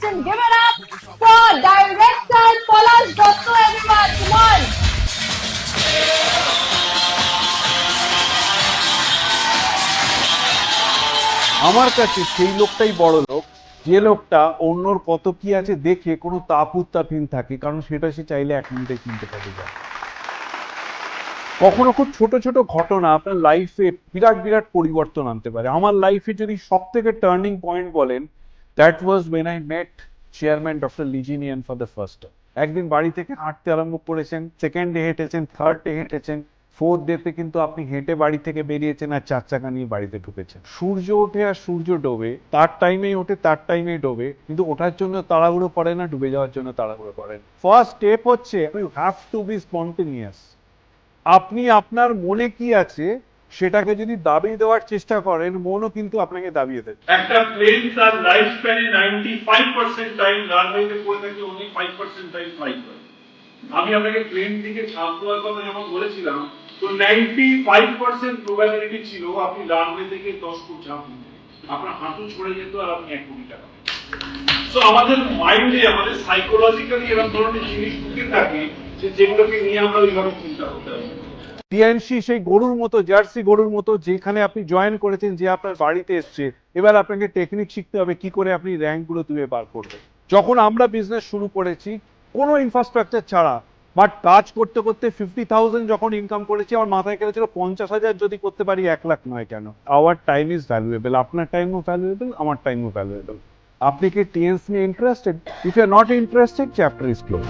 and give it up for Director Palash Dotto, everyone. Come on. আমার কাছে সেই লোকটাই বড় লোক যে লোকটা অন্যর কত কি আছে দেখে কোনো তাপ উত্তাপহীন থাকে, কারণ সেটা সে চাইলে 1 মিনিটে কিনতে পারে যায়। কখনো খুব ছোট ছোট ঘটনা আপনার লাইফে বিরাট বিরাট পরিবর্তন আনতে পারে। আমার লাইফে যদি সব থেকে টার্নিং পয়েন্ট বলেন, that was when I met chairman doctor লিজিনিয়ান ফর দ্য ফার্স্ট টাইম। একদিন বাড়ি থেকে হাঁটতে আরম্ভ করেছেন, সেকেন্ড ডে হেঁটেছেন, থার্ড ডে হেঁটেছেন, ফোর্থ ডেতে কিন্তু আপনি হেঁটে বাড়ি থেকে বেরিয়েছেন আর 4 চাকা নিয়ে বাড়িতে ঢুকেছেন। সূর্য ওঠে আর সূর্য ডোবে, তার টাইমেই ওঠে তার টাইমেই ডোবে, কিন্তু ওঠার জন্য তাড়াহুড়ো করে না, ডুবে যাওয়ার জন্য তাড়াহুড়ো করেন। ফার্স্ট স্টেপ হচ্ছে you have to be spontaneous. আপনি আপনার মনে কি আছে সেটাকে যদি দাবিয়ে দেওয়ার চেষ্টা করেন, মনও কিন্তু আপনাকে দাবিয়ে দেবে। একটা প্লেন তার লাইফ স্প্যানে 95% টাইম রানওয়েতে পড়ে থাকে, only 5% টাইম ফ্লাই করে। আমি আপনাকে প্লেন দিকে ঝাঁপ দেওয়ার কথা যখন বলেছিলাম, তো 95% প্রবাবিলিটি ছিল আপনি রানওয়ে থেকে 10 ফুট ঝাঁপ দিতে, আপনার হাঁটু ছড়ে যেত আর আপনি 1 কোটি টাকা। সো আমাদের মাইন্ডে, আমাদের সাইকোলজিক্যালি এরকম ধরনের জিনিস ঢুকে থাকে যেগুলোকে নিয়ে আমরা ওইভাবে চিন্তা করতে হবে। টিএনসি সেই গরুর মতো, জার্সি গরুর মতো, যেখানে আপনি জয়েন করেছেন, যে আপনার বাড়িতে এসছে, এবার আপনাকে টেকনিক শিখতে হবে কি করে আপনি র্যাঙ্কগুলো তুলে বার করবেন। যখন আমরা বিজনেস শুরু করেছি কোনো ইনফ্রাস্ট্রাকচার ছাড়া, বাট কাজ করতে করতে 50,000 যখন ইনকাম করেছি, আমার মাথায় খেলেছিল 50,000 যদি করতে পারি 1 লাখ নয় কেন। আওয়ার টাইম ইজ ভ্যালুয়েবল, আপনার টাইমও ভ্যালুয়েবল, আমার টাইমও ভ্যালুয়েবল। আপনি কি টিএনসি নিয়ে interested? If you are not interested, chapter is close.